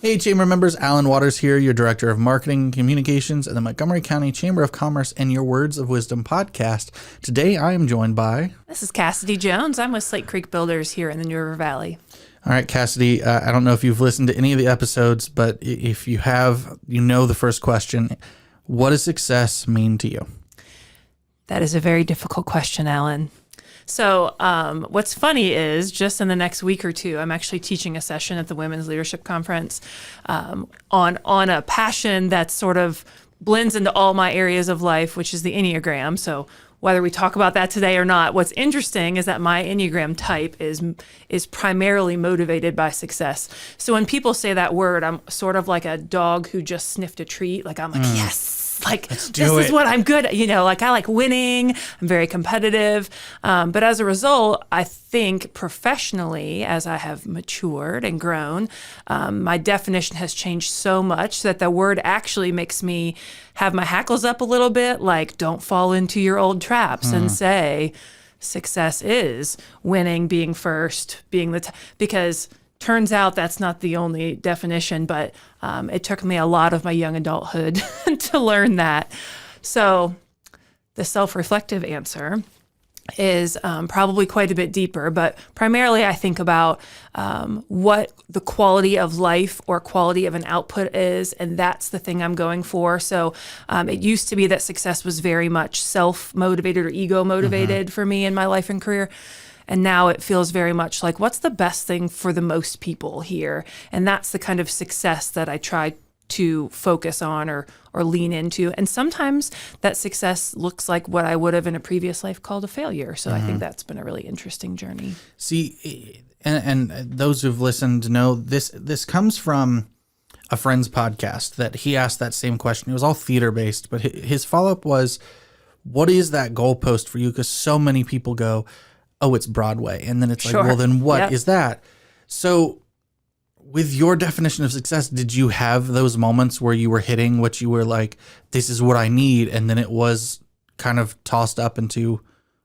Hey, Chamber members, Alan Waters here, your Director of Marketing and Communications at the Montgomery County Chamber of Commerce and your Words of Wisdom podcast. Today, I am joined by... This is Cassidy Jones. I'm with Slate Creek Builders here in the New River Valley. All right, Cassidy, I don't know if you've listened to any of the episodes, but if you have, you know the first question. What does success mean to you? That is a very difficult question, Alan. So what's funny is just in the next week or two, I'm actually teaching a session at the Women's Leadership Conference on a passion that sort of blends into all my areas of life, which is the Enneagram. So whether we talk about that today or not, what's interesting is that my Enneagram type is primarily motivated by success. So when people say that word, I'm sort of like a dog who just sniffed a treat. Like I'm like, yes. Like, this is what I'm good at. You know, like I like winning. I'm very competitive. But as a result, I think professionally, as I have matured and grown, my definition has changed so much that the word actually makes me have my hackles up a little bit. Like, don't fall into your old traps and say success is winning, being first, being because turns out that's not the only definition, but it took me a lot of my young adulthood to learn that. So the self-reflective answer is probably quite a bit deeper, but primarily I think about what the quality of life or quality of an output is, and that's the thing I'm going for. So it used to be that success was very much self-motivated or ego-motivated for me in my life and career. And now it feels very much like, what's the best thing for the most people here? And that's the kind of success that I try to focus on or lean into. And sometimes that success looks like what I would have in a previous life called a failure. So I think that's been a really interesting journey. See, and those who've listened know this comes from a friend's podcast that he asked that same question. It was all theater-based, but his follow-up was, what is that goalpost for you? Because so many people go, oh, it's Broadway. And then it's like, well, then what is that? So with your definition of success, did you have those moments where you were hitting what you were like, this is what I need, and then it was kind of tossed up into,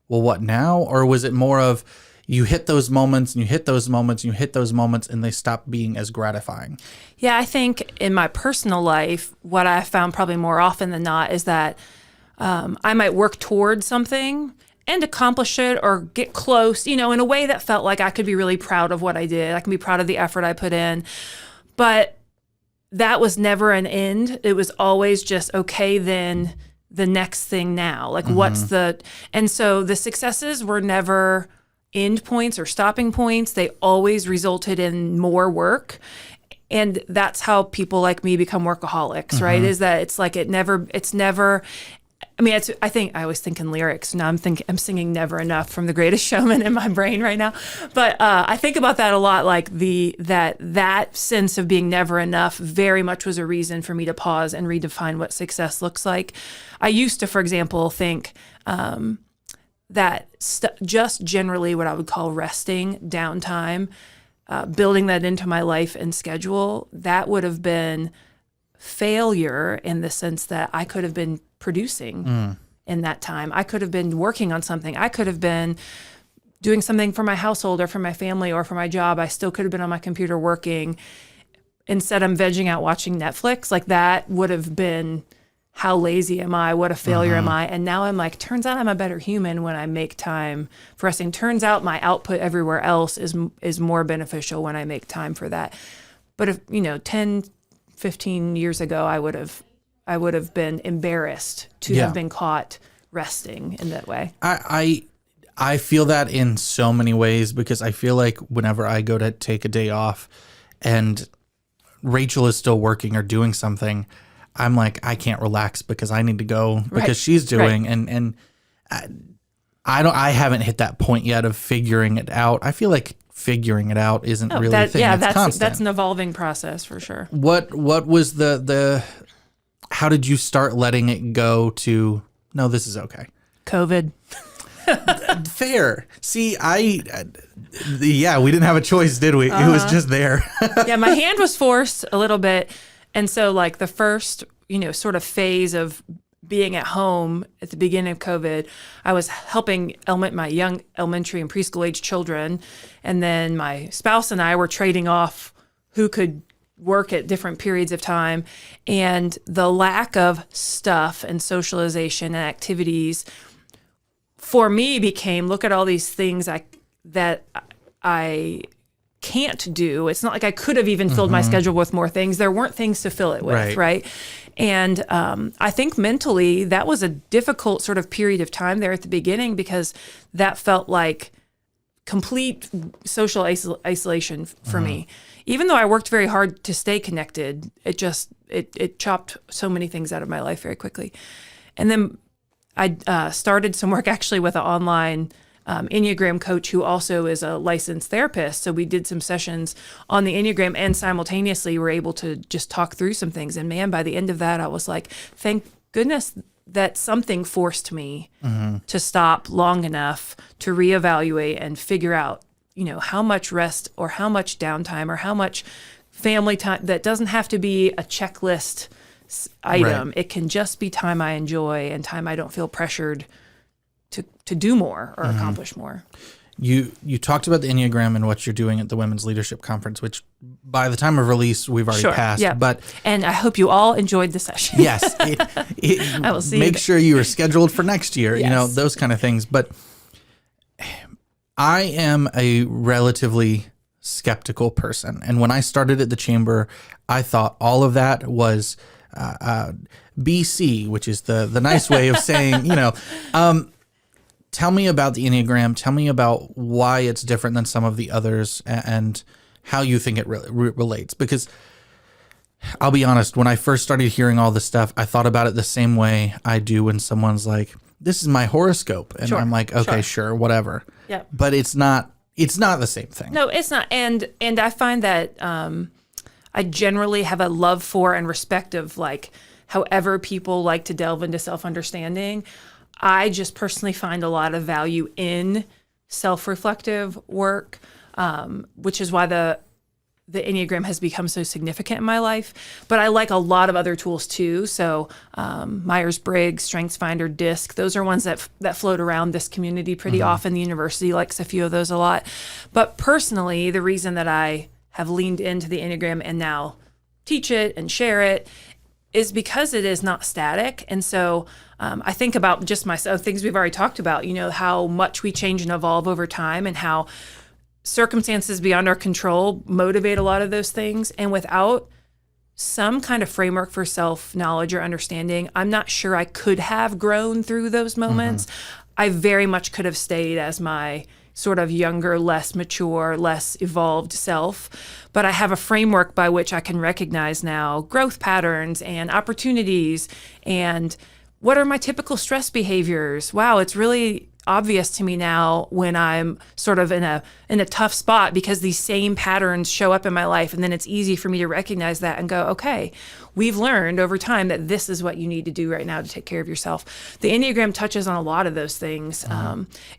well, what now? Or was it more of you hit those moments and you hit those moments and you hit those moments and they stopped being as gratifying? Yeah, I think in my personal life, what I found probably more often than not is that I might work towards something and accomplish it or get close, you know, in a way that felt like I could be really proud of what I did. I can be proud of the effort I put in. But that was never an end. It was always just, okay, then the next thing now. Like, and so the successes were never end points or stopping points. They always resulted in more work. And that's how people like me become workaholics, right? Is that it's like it's never, I mean, I think I always think in lyrics. Now I'm singing Never Enough from The Greatest Showman in my brain right now. But I think about that a lot, like that sense of being never enough very much was a reason for me to pause and redefine what success looks like. I used to, for example, think that just generally what I would call resting, downtime, building that into my life and schedule, that would have been failure in the sense that I could have been producing in that time. I could have been working on something. I could have been doing something for my household or for my family or for my job. I still could have been on my computer working. Instead, I'm vegging out watching Netflix. Like that would have been, how lazy am I? What a failure am I? And now I'm like, turns out I'm a better human when I make time for resting. Turns out my output everywhere else is more beneficial when I make time for that. But if, 10, 15 years ago, I would have been embarrassed to have been caught resting in that way. I feel that in so many ways because I feel like whenever I go to take a day off and Rachel is still working or doing something, I'm like, I can't relax because I need to go because she's doing and I haven't hit that point yet of figuring it out. I feel like figuring it out isn't really a thing. Yeah, it's constant. That's an evolving process for sure. What was the how did you start letting it go to, no, this is okay? COVID. Fair. See, we didn't have a choice, did we? It was just there. Yeah, my hand was forced a little bit. And so like the first, sort of phase of being at home at the beginning of COVID, I was helping my young elementary and preschool age children. And then my spouse and I were trading off who could work at different periods of time, and the lack of stuff and socialization and activities for me became, look at all these things that I can't do. It's not like I could have even filled my schedule with more things. There weren't things to fill it with, right? And I think mentally that was a difficult sort of period of time there at the beginning, because that felt like complete social isolation for me. Even though I worked very hard to stay connected, it chopped so many things out of my life very quickly. And then I started some work actually with an online Enneagram coach who also is a licensed therapist. So we did some sessions on the Enneagram, and simultaneously were able to just talk through some things. And man, by the end of that, I was like, thank goodness that something forced me to stop long enough to reevaluate and figure out, how much rest or how much downtime or how much family time. That doesn't have to be a checklist item. Right. It can just be time I enjoy and time I don't feel pressured to do more or accomplish more. You talked about the Enneagram and what you're doing at the Women's Leadership Conference, which by the time of release, we've already passed. Yeah. And I hope you all enjoyed the session. Yes. I will see make sure you are scheduled for next year, yes. Those kind of things. But I am a relatively skeptical person. And when I started at the Chamber, I thought all of that was BC, which is the nice way of saying, tell me about the Enneagram. Tell me about why it's different than some of the others and how you think it relates. Because I'll be honest, when I first started hearing all this stuff, I thought about it the same way I do when someone's like, this is my horoscope. And I'm like, okay, sure, whatever. Yeah. But it's not the same thing. No, it's not. And I find that I generally have a love for and respect of however people like to delve into self-understanding. I just personally find a lot of value in self-reflective work, which is why the Enneagram has become so significant in my life. But I like a lot of other tools too. So Myers-Briggs, StrengthsFinder, DISC, those are ones that float around this community pretty often. The university likes a few of those a lot. But personally, the reason that I have leaned into the Enneagram and now teach it and share it is because it is not static. And so I think about just myself, things we've already talked about, how much we change and evolve over time and how circumstances beyond our control motivate a lot of those things. And without some kind of framework for self-knowledge or understanding, I'm not sure I could have grown through those moments. I very much could have stayed as my sort of younger, less mature, less evolved self. But I have a framework by which I can recognize now growth patterns and opportunities and what are my typical stress behaviors. Wow, it's really obvious to me now when I'm sort of in a tough spot because these same patterns show up in my life, and then it's easy for me to recognize that and go, okay, we've learned over time that this is what you need to do right now to take care of yourself. The Enneagram touches on a lot of those things.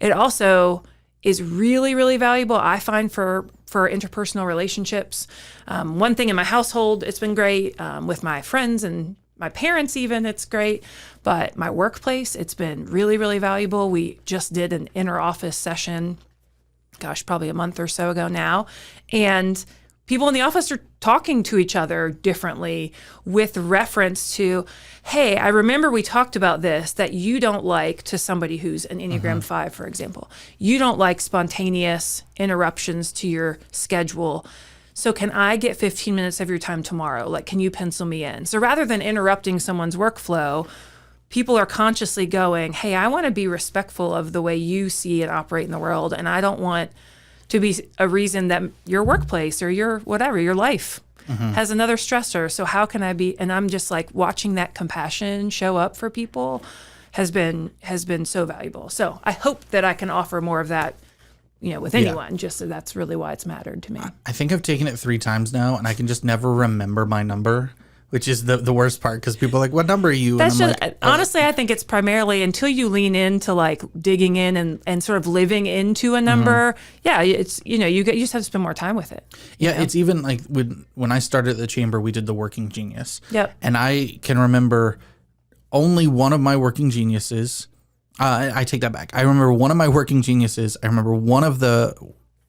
It also is really, really valuable, I find, for interpersonal relationships. One thing in my household, it's been great. With my friends and my parents even, it's great. But my workplace, it's been really, really valuable. We just did an inter-office session, probably a month or so ago now. And people in the office are talking to each other differently with reference to, hey, I remember we talked about this, that you don't like, to somebody who's an Enneagram 5, for example. You don't like spontaneous interruptions to your schedule. So can I get 15 minutes of your time tomorrow? Can you pencil me in? So rather than interrupting someone's workflow, people are consciously going, hey, I want to be respectful of the way you see and operate in the world. And I don't want to be a reason that your workplace or your whatever, your life has another stressor. So how can I be? And I'm just watching that compassion show up for people has been so valuable. So I hope that I can offer more of that, with anyone. Just so that's really why it's mattered to me. I think I've taken it 3 times now, and I can just never remember my number, which is the worst part, because people are like, what number are you? That's just, honestly, I think it's primarily until you lean into digging in and sort of living into a number. Yeah, it's, you just have to spend more time with it. Yeah, it's even when I started at the Chamber, we did the Working Genius. Yep. And I can remember only one of my working geniuses. I take that back. I remember one of my working geniuses. I remember one of the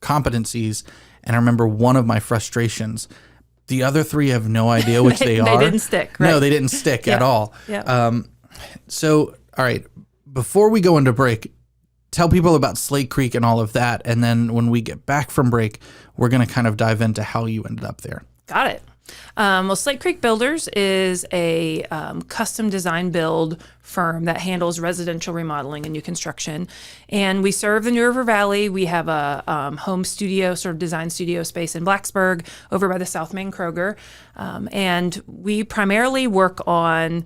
competencies, and I remember one of my frustrations. The other three have no idea which they are. They didn't stick, right? No, they didn't stick at all. Yeah. So, all right, before we go into break, tell people about Slate Creek and all of that. And then when we get back from break, we're going to kind of dive into how you ended up there. Got it. Well, Slate Creek Builders is a custom design build firm that handles residential remodeling and new construction. And we serve the New River Valley. We have a home studio, sort of design studio space in Blacksburg over by the South Main Kroger. And we primarily work on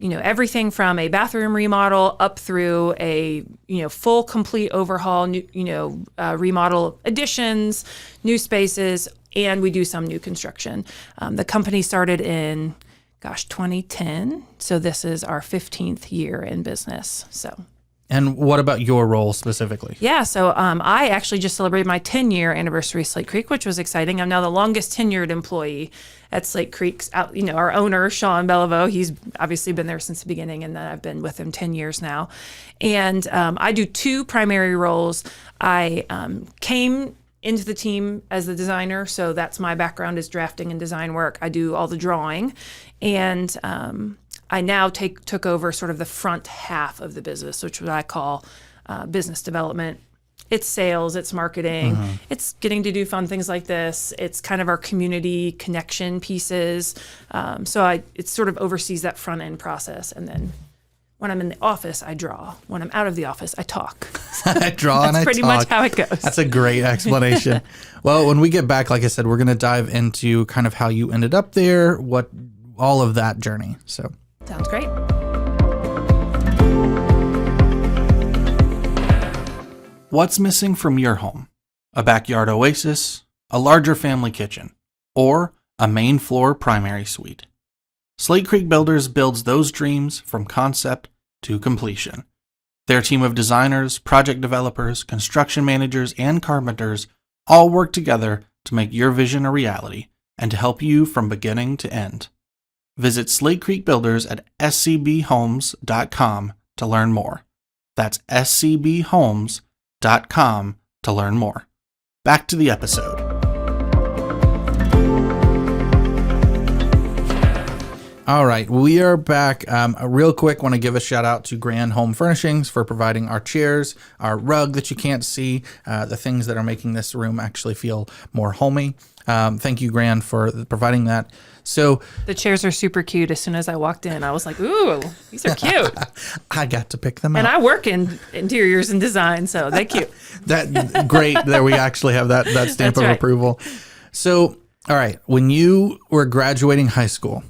everything from a bathroom remodel up through a, full complete overhaul, new, remodel additions, new spaces, and we do some new construction. The company started in, 2010. So this is our 15th year in business. So. And what about your role specifically? Yeah, so I actually just celebrated my 10-year anniversary at Slate Creek, which was exciting. I'm now the longest tenured employee at Slate Creek's. Our owner, Sean Beliveau, he's obviously been there since the beginning, and then I've been with him 10 years now. And I do two primary roles. I came into the team as the designer, so that's my background is drafting and design work. I do all the drawing, and I now took over sort of the front half of the business, which is what I call business development. It's sales, it's marketing, it's getting to do fun things like this. It's kind of our community connection pieces. So it sort of oversees that front end process. And then when I'm in the office, I draw. When I'm out of the office, I talk. I draw and I talk. That's pretty much how it goes. That's a great explanation. Well, when we get back, like I said, we're going to dive into kind of how you ended up there, all of that journey. So. Sounds great. What's missing from your home? A backyard oasis, a larger family kitchen, or a main floor primary suite? Slate Creek Builders builds those dreams from concept to completion. Their team of designers, project developers, construction managers, and carpenters all work together to make your vision a reality and to help you from beginning to end. Visit Slate Creek Builders at scbhomes.com to learn more. That's scbhomes.com to learn more. Back to the episode. All right, we are back. Real quick, want to give a shout out to Grand Home Furnishings for providing our chairs, our rug that you can't see, the things that are making this room actually feel more homey. Thank you, Grand, for providing that. So the chairs are super cute. As soon as I walked in, I was like, ooh, these are cute. I got to pick them out. And I work in interiors and design, so they're cute. That great that we actually have that stamp of approval. So, all right, when you were graduating high school,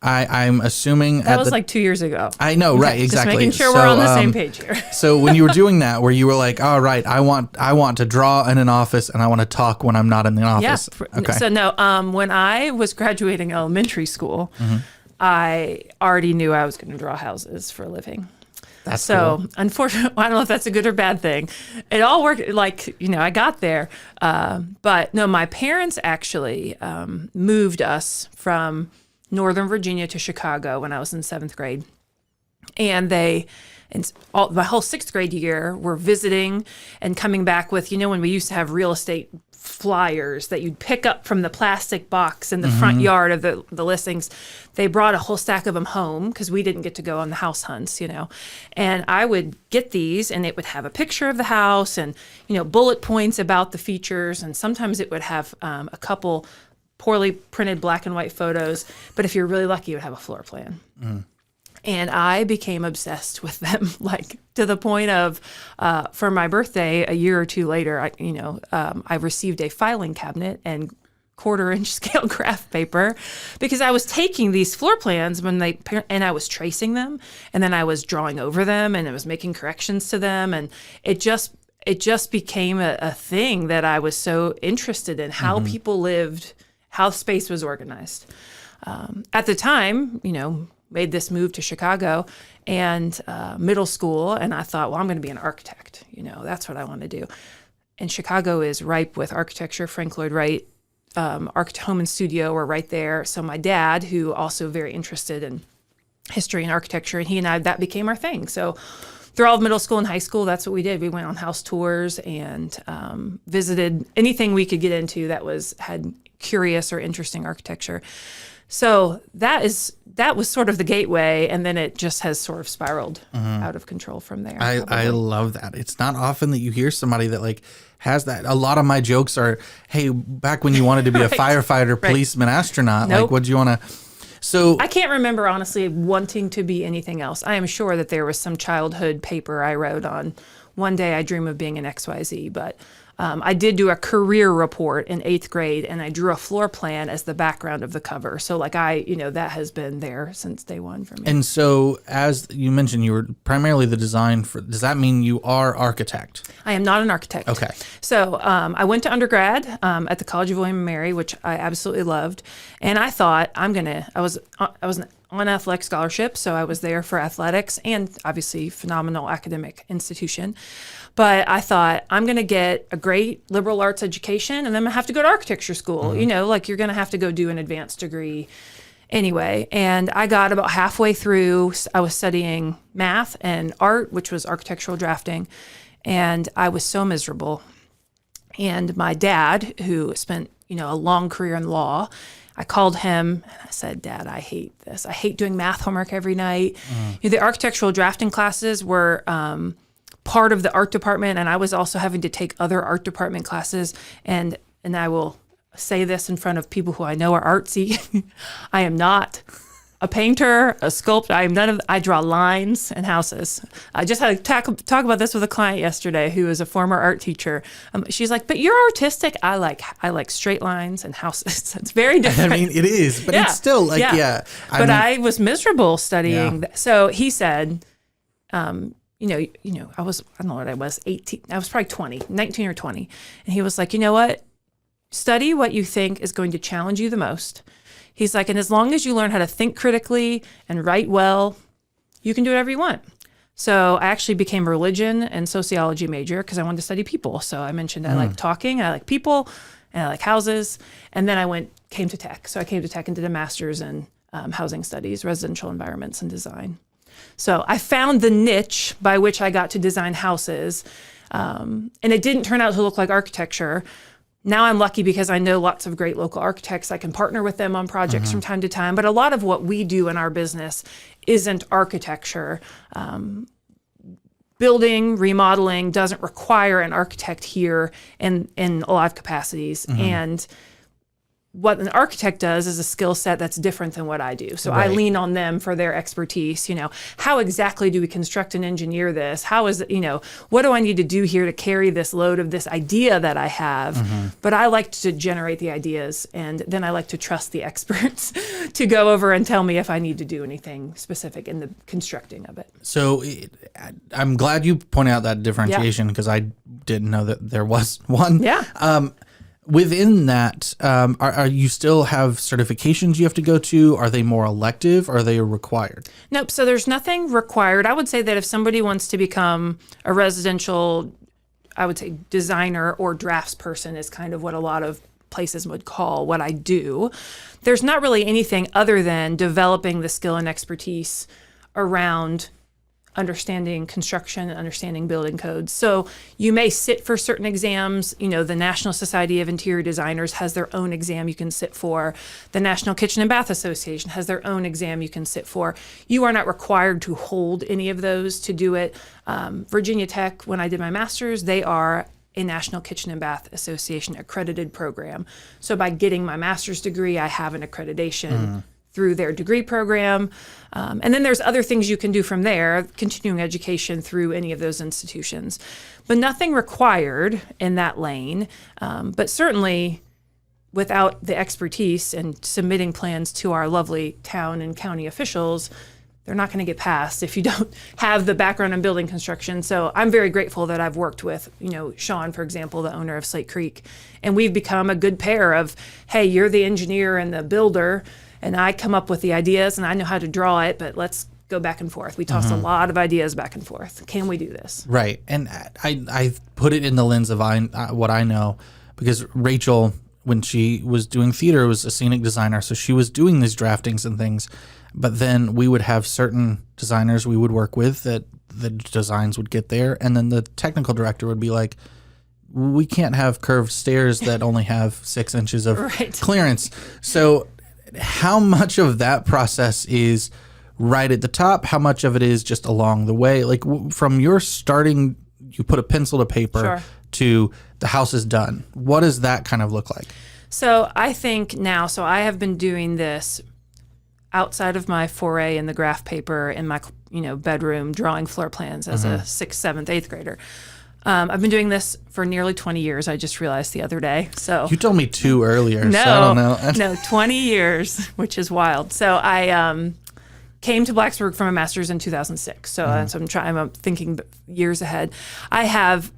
I'm assuming that was like 2 years ago. I know, right? Exactly. Just making sure we're on the same page here. So when you were doing that, where you were like, "All right, I want to draw in an office, and I want to talk when I'm not in the office." Yeah. Okay. So no, when I was graduating elementary school, I already knew I was going to draw houses for a living. That's so cool. Unfortunately, I don't know if that's a good or bad thing. It all worked. Like I got there, but no, my parents actually moved us from Northern Virginia to Chicago when I was in 7th grade. And my whole 6th grade year were visiting and coming back with, when we used to have real estate flyers that you'd pick up from the plastic box in the front yard of the listings. They brought a whole stack of them home because we didn't get to go on the house hunts, And I would get these and it would have a picture of the house and, bullet points about the features. And sometimes it would have a couple poorly printed black and white photos, but if you're really lucky, you would have a floor plan. And I became obsessed with them, like to the point of, for my birthday, a year or two later, I received a filing cabinet and 1/4-inch scale graph paper because I was taking these floor plans and I was tracing them, and then I was drawing over them, and I was making corrections to them, and it just became a thing that I was so interested in, how people lived, how space was organized. At the time, made this move to Chicago and middle school, and I thought, well, I'm going to be an architect. That's what I want to do. And Chicago is ripe with architecture. Frank Lloyd Wright, Home and Studio were right there. So my dad, who also very interested in history and architecture, and he and I, that became our thing. So through all of middle school and high school, that's what we did. We went on house tours and visited anything we could get into that had curious or interesting architecture. So that was sort of the gateway, and then it just has sort of spiraled out of control from there. I love that. It's not often that you hear somebody that like has that. A lot of my jokes are, hey, back when you wanted to be a firefighter, policeman, astronaut, like what do you want to... So I can't remember, honestly, wanting to be anything else. I am sure that there was some childhood paper I wrote on, one day I dream of being an XYZ, but I did do a career report in 8th grade, and I drew a floor plan as the background of the cover. So like that has been there since day one for me. And so as you mentioned, you were primarily the design for, does that mean you are architect? I am not an architect. Okay. So I went to undergrad at the College of William and Mary, which I absolutely loved. And I thought I was on athletic scholarship, so I was there for athletics and obviously phenomenal academic institution. But I thought, I'm going to get a great liberal arts education, and then I'm going to have to go to architecture school. Like you're going to have to go do an advanced degree anyway. And I got about halfway through, I was studying math and art, which was architectural drafting, and I was so miserable. And my dad, who spent, a long career in law, I called him and I said, Dad, I hate this. I hate doing math homework every night. The architectural drafting classes were part of the art department, and I was also having to take other art department classes. And I will say this in front of people who I know are artsy. I am not a painter, a sculptor. I am none of. I draw lines and houses. I just had to talk about this with a client yesterday who is a former art teacher. She's like, "But you're artistic." I like straight lines and houses. It's very different. I mean, it is, but it's still like I was miserable studying. Yeah. So he said, I don't know what I was, 18. I was probably 20, 19 or 20. And he was like, you know what? Study what you think is going to challenge you the most. He's like, and as long as you learn how to think critically and write well, you can do whatever you want. So I actually became a religion and sociology major because I wanted to study people. So I mentioned I like talking, I like people, and I like houses. And then came to tech. So I came to tech and did a master's in housing studies, residential environments, and design. So I found the niche by which I got to design houses, and it didn't turn out to look like architecture. Now I'm lucky because I know lots of great local architects. I can partner with them on projects from time to time, but a lot of what we do in our business isn't architecture. Building, remodeling doesn't require an architect here in a lot of capacities. And what an architect does is a skill set that's different than what I do. So I lean on them for their expertise. How exactly do we construct and engineer this? How is it, what do I need to do here to carry this load of this idea that I have? But I like to generate the ideas, and then I like to trust the experts to go over and tell me if I need to do anything specific in the constructing of it. So I'm glad you pointed out that differentiation because I didn't know that there was one. Yeah. Within that, are you still have certifications you have to go to? Are they more elective? Or are they required? Nope. So there's nothing required. I would say that if somebody wants to become a residential, I would say designer or draftsperson is kind of what a lot of places would call what I do. There's not really anything other than developing the skill and expertise around understanding construction and understanding building codes. So you may sit for certain exams. The National Society of Interior Designers has their own exam you can sit for. The National Kitchen and Bath Association has their own exam you can sit for. You are not required to hold any of those to do it. Virginia Tech, when I did my master's, they are a National Kitchen and Bath Association accredited program. So by getting my master's degree, I have an accreditation through their degree program. And then there's other things you can do from there, continuing education through any of those institutions. But nothing required in that lane. But certainly without the expertise and submitting plans to our lovely town and county officials, they're not going to get passed if you don't have the background in building construction. So I'm very grateful that I've worked with, Sean, for example, the owner of Slate Creek. And we've become a good pair of, hey, you're the engineer and the builder, and I come up with the ideas and I know how to draw it, but let's go back and forth. We toss a lot of ideas back and forth. Can we do this? Right. And I put it in the lens of what I know, because Rachel, when she was doing theater, was a scenic designer. So she was doing these draftings and things. But then we would have certain designers we would work with that the designs would get there. And then the technical director would be like, we can't have curved stairs that only have 6 inches of clearance. So how much of that process is right at the top? How much of it is just along the way? Like from your starting, you put a pencil to paper to the house is done. What does that kind of look like? So I think now, I have been doing this outside of my foray in the graph paper in my bedroom drawing floor plans as a 6th, 7th, 8th grader. I've been doing this for nearly 20 years. I just realized the other day. So you told me 2 earlier. No, so I don't know. No, 20 years, which is wild. So I came to Blacksburg from a master's in 2006. So, I'm thinking years ahead. I have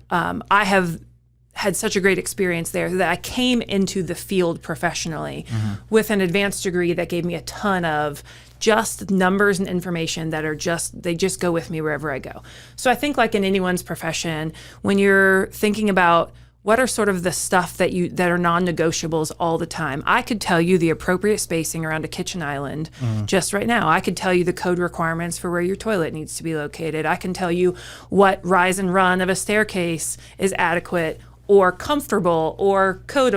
had such a great experience there that I came into the field professionally with an advanced degree that gave me a ton of just numbers and information that are they just go with me wherever I go. So I think like in anyone's profession, when you're thinking about what are sort of the stuff that are non-negotiables all the time, I could tell you the appropriate spacing around a kitchen island just right now. I could tell you the code requirements for where your toilet needs to be located. I can tell you what rise and run of a staircase is adequate or comfortable or code,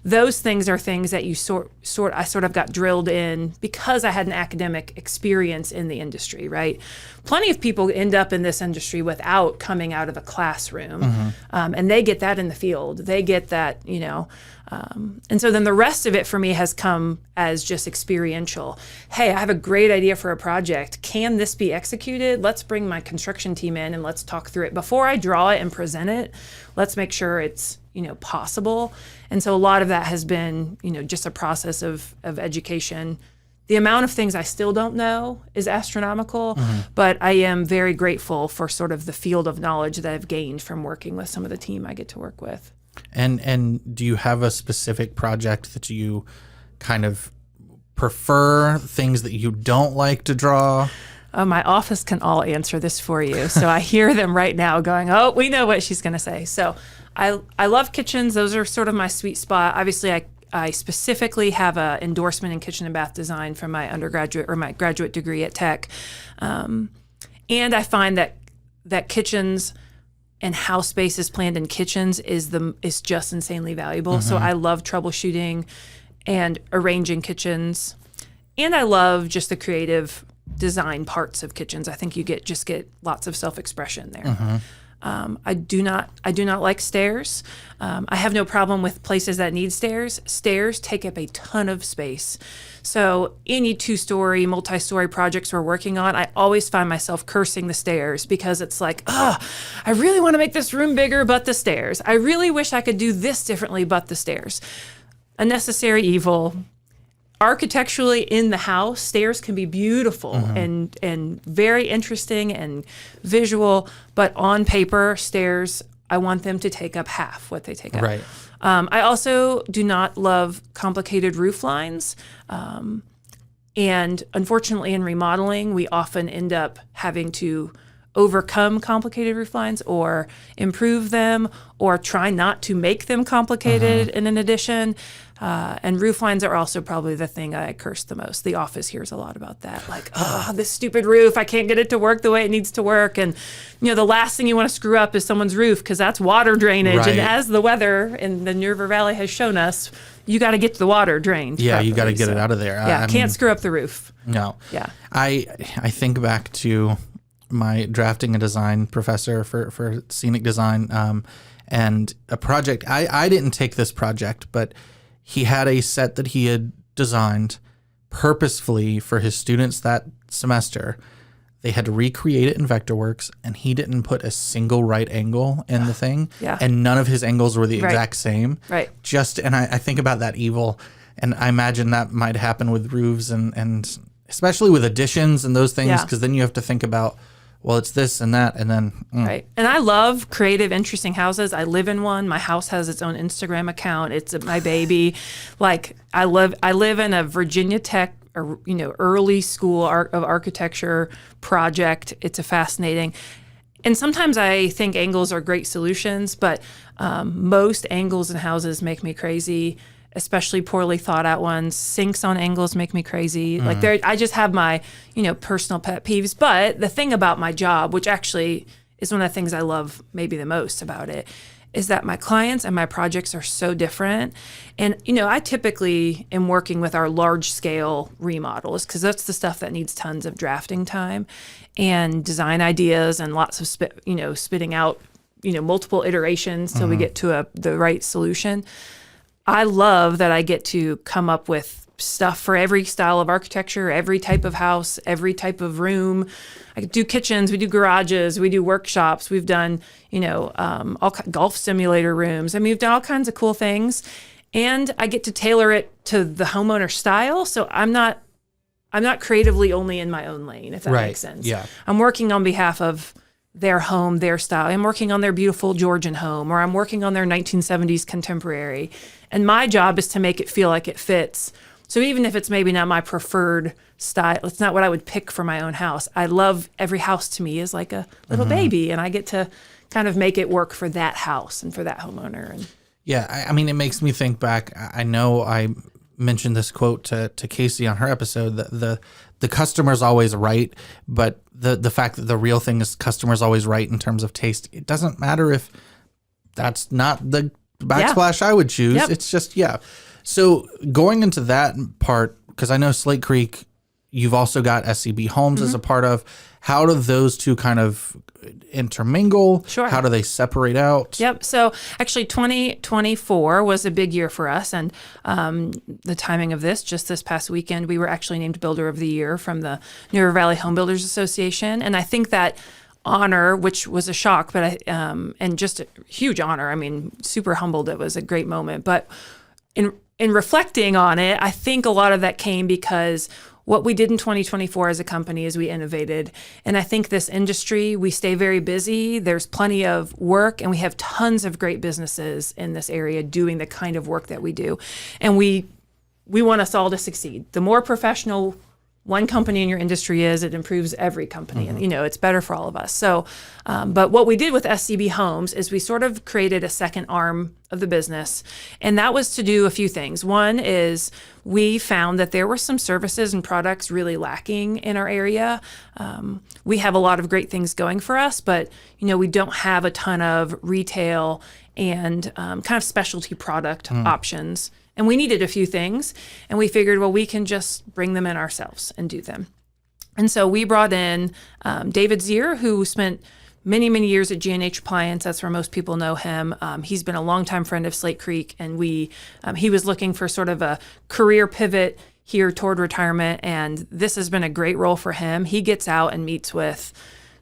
those things are things that you I sort of got drilled in because I had an academic experience in the industry, right? Plenty of people end up in this industry without coming out of a classroom, and they get that in the field. They get that, and so then the rest of it for me has come as just experiential. Hey, I have a great idea for a project. Can this be executed? Let's bring my construction team in and let's talk through it. Before I draw it and present it, let's make sure it's, possible. And so a lot of that has been, just a process of education. The amount of things I still don't know is astronomical, but I am very grateful for sort of the field of knowledge that I've gained from working with some of the team I get to work with. And do you have a specific project that you kind of prefer, things that you don't like to draw? My office can all answer this for you. So I hear them right now going, oh, we know what she's going to say. So I love kitchens. Those are sort of my sweet spot. Obviously, I specifically have an endorsement in kitchen and bath design from my undergraduate or my graduate degree at Tech. And I find that kitchens and how space is planned in kitchens is just insanely valuable. So I love troubleshooting and arranging kitchens. And I love just the creative design parts of kitchens. I think you get lots of self-expression there. I do not like stairs. I have no problem with places that need stairs. Stairs take up a ton of space. So any 2-story, multi-story projects we're working on, I always find myself cursing the stairs because it's like, I really want to make this room bigger, but the stairs. I really wish I could do this differently, but the stairs. A necessary evil. Architecturally in the house, stairs can be beautiful and very interesting and visual, but on paper, stairs, I want them to take up half what they take up. Right. I also do not love complicated roof lines. And unfortunately, in remodeling, we often end up having to overcome complicated roof lines or improve them or try not to make them complicated in an addition. And roof lines are also probably the thing I curse the most. The office hears a lot about that. Like, this stupid roof, I can't get it to work the way it needs to work. And, the last thing you want to screw up is someone's roof because that's water drainage. Right. And as the weather in the New River Valley has shown us, you got to get the water drained. Yeah, you got to get it out of there. Yeah, can't screw up the roof. No. Yeah. I think back to my drafting and design professor for scenic design and a project. I didn't take this project, but he had a set that he had designed purposefully for his students that semester. They had to recreate it in Vectorworks, and he didn't put a single right angle in the thing. Yeah. And none of his angles were the exact same. Right. And I think about that evil, and I imagine that might happen with roofs and especially with additions and those things, because then you have to think about, well, it's this and that, and then... Right. And I love creative, interesting houses. I live in one. My house has its own Instagram account. It's my baby. Like, I live in a Virginia Tech, early school of architecture project. It's a fascinating... And sometimes I think angles are great solutions, but most angles in houses make me crazy, especially poorly thought out ones. Sinks on angles make me crazy. Like I just have my, personal pet peeves. But the thing about my job, which actually is one of the things I love maybe the most about it, is that my clients and my projects are so different. And, I typically am working with our large scale remodels because that's the stuff that needs tons of drafting time and design ideas and lots of spitting out, multiple iterations till we get to the right solution. I love that I get to come up with stuff for every style of architecture, every type of house, every type of room. I do kitchens, we do garages, we do workshops. We've done, golf simulator rooms. I mean, we've done all kinds of cool things, and I get to tailor it to the homeowner style. So I'm not creatively only in my own lane, if that makes sense. Yeah. I'm working on behalf of their home, their style. I'm working on their beautiful Georgian home, or I'm working on their 1970s contemporary. And my job is to make it feel like it fits. So even if it's maybe not my preferred style, it's not what I would pick for my own house. I love every house to me is like a little baby, and I get to kind of make it work for that house and for that homeowner. And yeah, I mean, it makes me think back. I know I mentioned this quote to Casey on her episode, that the customer's always right, but the fact that the real thing is customer's always right in terms of taste. It doesn't matter if that's not the backsplash I would choose. Yep. It's just, So going into that part, because I know Slate Creek, you've also got SCB Homes as a part of. How do those two kind of intermingle? Sure. How do they separate out? Yep. So actually 2024 was a big year for us. And the timing of just this past weekend, we were actually named Builder of the Year from the New River Valley Home Builders Association. And I think that honor, which was a shock, but and just a huge honor. I mean, super humbled. It was a great moment. But in reflecting on it, I think a lot of that came because what we did in 2024 as a company is we innovated. And I think this industry, we stay very busy. There's plenty of work, and we have tons of great businesses in this area doing the kind of work that we do. And we want us all to succeed. The more professional one company in your industry is, it improves every company. And, it's better for all of us. So, but what we did with SCB Homes is we sort of created a second arm of the business. And that was to do a few things. One is we found that there were some services and products really lacking in our area. We have a lot of great things going for us, but, we don't have a ton of retail and kind of specialty product options. And we needed a few things, and we figured, well, we can just bring them in ourselves and do them. And so we brought in David Zier, who spent many, many years at G&H Appliance. That's where most people know him. He's been a longtime friend of Slate Creek, and he was looking for sort of a career pivot here toward retirement, and this has been a great role for him. He gets out and meets with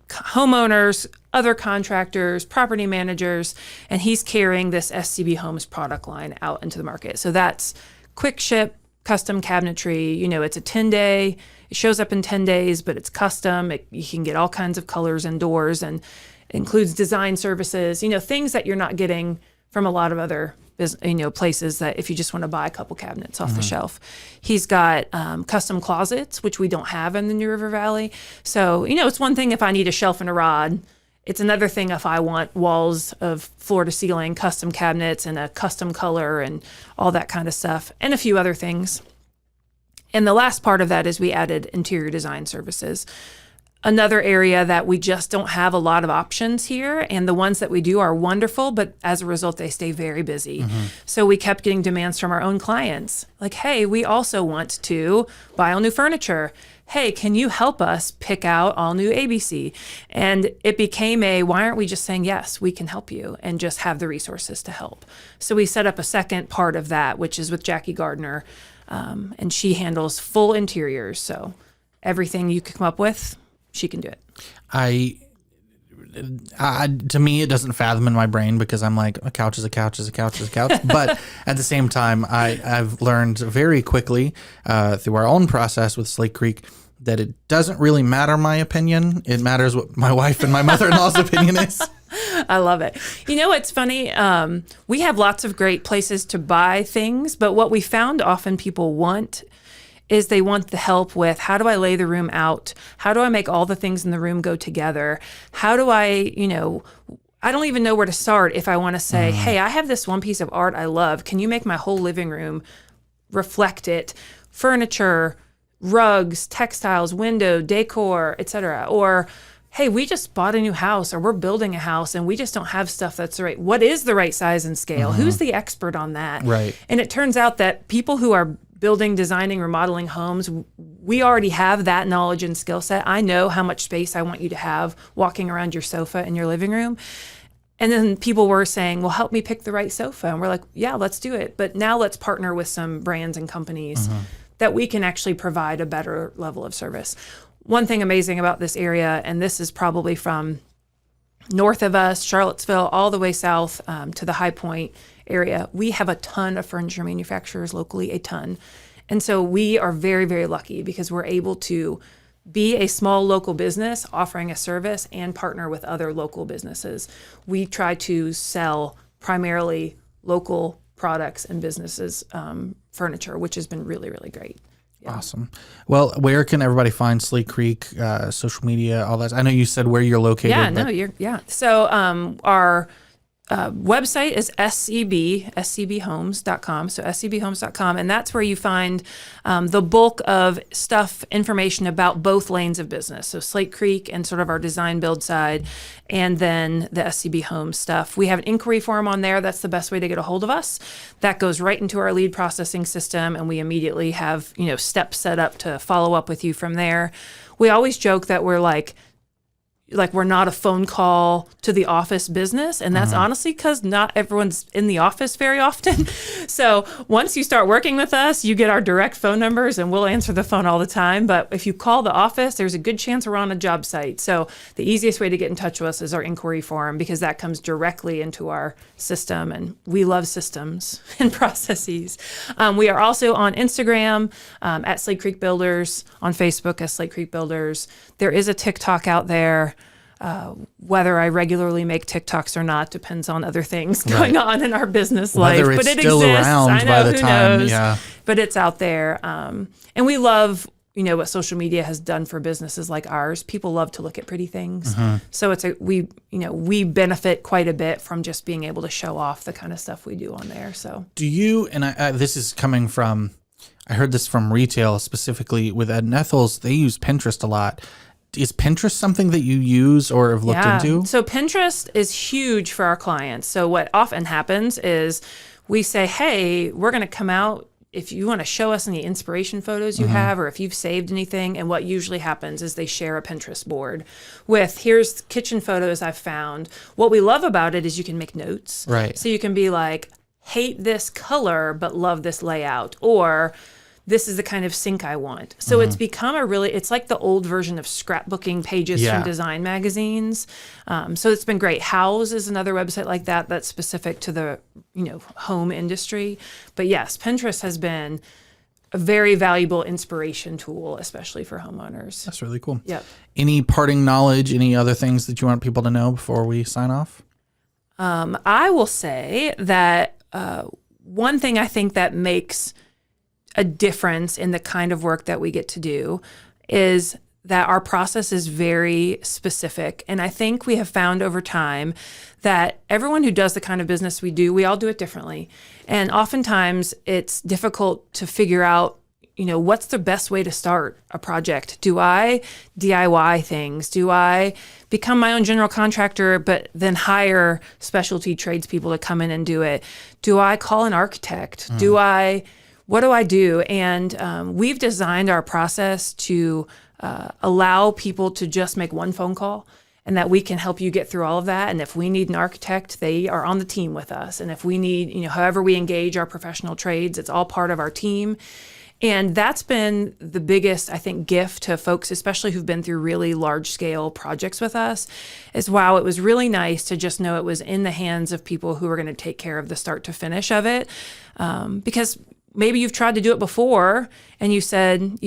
homeowners, other contractors, property managers, and he's carrying this SCB Homes product line out into the market. So that's quick ship, custom cabinetry. It's a 10-day. It shows up in 10 days, but it's custom. You can get all kinds of colors and doors, and it includes design services, things that you're not getting from a lot of other places that if you just want to buy a couple cabinets off the shelf. He's got custom closets, which we don't have in the New River Valley. So, it's one thing if I need a shelf and a rod. It's another thing if I want walls of floor to ceiling, custom cabinets and a custom color and all that kind of stuff, and a few other things. And the last part of that is we added interior design services. Another area that we just don't have a lot of options here, and the ones that we do are wonderful, but as a result, they stay very busy. So we kept getting demands from our own clients, like, hey, we also want to buy all new furniture. Hey, can you help us pick out all new ABC? And it became why aren't we just saying, yes, we can help you, and just have the resources to help? So we set up a second part of that, which is with Jackie Gardner, and she handles full interiors. So everything you could come up with, she can do it. To me, it doesn't fathom in my brain because I'm like, a couch is a couch is a couch is a couch. But at the same time, I've learned very quickly through our own process with Slate Creek that it doesn't really matter my opinion. It matters what my wife and my mother-in-law's opinion is. I love it. It's funny. We have lots of great places to buy things, but what we found often people want is they want the help with, how do I lay the room out? How do I make all the things in the room go together? How do I don't even know where to start if I want to say, hey, I have this one piece of art I love. Can you make my whole living room reflect it? Furniture, rugs, textiles, window, decor, etc. Or hey, we just bought a new house or we're building a house and we just don't have stuff that's right. What is the right size and scale? Who's the expert on that? Right. And it turns out that people who are building, designing, remodeling homes, we already have that knowledge and skill set. I know how much space I want you to have walking around your sofa in your living room. And then people were saying, well, help me pick the right sofa. And we're like, yeah, let's do it. But now let's partner with some brands and companies that we can actually provide a better level of service. One thing amazing about this area, and this is probably from north of us, Charlottesville, all the way south to the High Point area, we have a ton of furniture manufacturers locally, a ton. And so we are very, very lucky because we're able to be a small local business offering a service and partner with other local businesses. We try to sell primarily local products and businesses, furniture, which has been really, really great. Yeah. Awesome. Well, where can everybody find Slate Creek, social media, all that? I know you said where you're located. Yeah, So our website is scbhomes.com. So scbhomes.com. And that's where you find the bulk of stuff, information about both lanes of business. So Slate Creek and sort of our design build side, and then the SCB Homes stuff. We have an inquiry form on there. That's the best way to get a hold of us. That goes right into our lead processing system, and we immediately have, steps set up to follow up with you from there. We always joke that we're like we're not a phone call to the office business. And that's honestly because not everyone's in the office very often. So once you start working with us, you get our direct phone numbers and we'll answer the phone all the time. But if you call the office, there's a good chance we're on a job site. So the easiest way to get in touch with us is our inquiry form, because that comes directly into our system. And we love systems and processes. We are also on Instagram at Slate Creek Builders, on Facebook as Slate Creek Builders. There is a TikTok out there. Whether I regularly make TikToks or not depends on other things going on in our business life. Whether it's but it still exists. around I know, by the who time, knows? yeah. But it's out there. And we love, what social media has done for businesses like ours. People love to look at pretty things. So we benefit quite a bit from just being able to show off the kind of stuff we do on there. So do you, and this is coming from, I heard this from retail specifically with Ed and Ethel's, they use Pinterest a lot. Is Pinterest something that you use or have looked into? So Pinterest is huge for our clients. So what often happens is we say, hey, we're going to come out if you want to show us any inspiration photos you have, or if you've saved anything. And what usually happens is they share a Pinterest board with, here's kitchen photos I've found. What we love about it is you can make notes. Right. So you can be like, hate this color, but love this layout. Or this is the kind of sink I want. So it's become it's like the old version of scrapbooking pages from design magazines. So it's been great. House is another website like that that's specific to the, home industry. But yes, Pinterest has been a very valuable inspiration tool, especially for homeowners. That's really cool. Yep. Any parting knowledge, any other things that you want people to know before we sign off? I will say that one thing I think that makes a difference in the kind of work that we get to do is that our process is very specific. And I think we have found over time that everyone who does the kind of business we do, we all do it differently. And oftentimes it's difficult to figure out, what's the best way to start a project? Do I DIY things? Do I become my own general contractor, but then hire specialty tradespeople to come in and do it? Do I call an architect? What do I do? And we've designed our process to allow people to just make one phone call, and that we can help you get through all of that. And if we need an architect, they are on the team with us. And if we need, however we engage our professional trades, it's all part of our team. And that's been the biggest, I think, gift to folks, especially who've been through really large scale projects with us, is wow, it was really nice to just know it was in the hands of people who are going to take care of the start to finish of it. Because maybe you've tried to do it before and you said,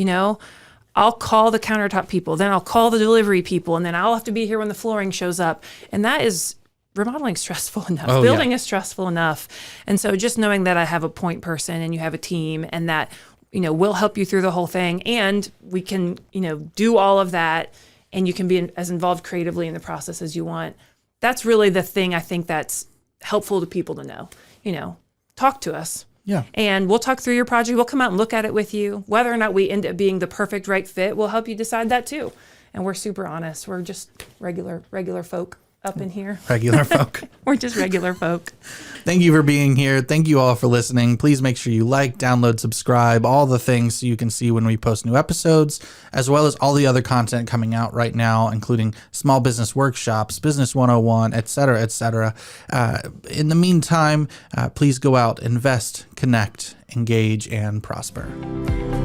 I'll call the countertop people, then I'll call the delivery people, and then I'll have to be here when the flooring shows up. And that is remodeling stressful enough. Building is stressful enough. And so just knowing that I have a point person and you have a team, and that, we'll help you through the whole thing, and we can, do all of that, and you can be as involved creatively in the process as you want. That's really the thing I think that's helpful to people to know. Talk to us. Yeah. And we'll talk through your project. We'll come out and look at it with you. Whether or not we end up being the perfect right fit, we'll help you decide that too. and we're super honest. We're just regular folk up in here. Regular folk. We're just regular folk. Thank you for being here. Thank you all for listening. Please make sure you like, download, subscribe, all the things so you can see when we post new episodes, as well as all the other content coming out right now, including small business workshops, Business 101, et cetera, et cetera. In the meantime, please go out, invest, connect, engage, and prosper.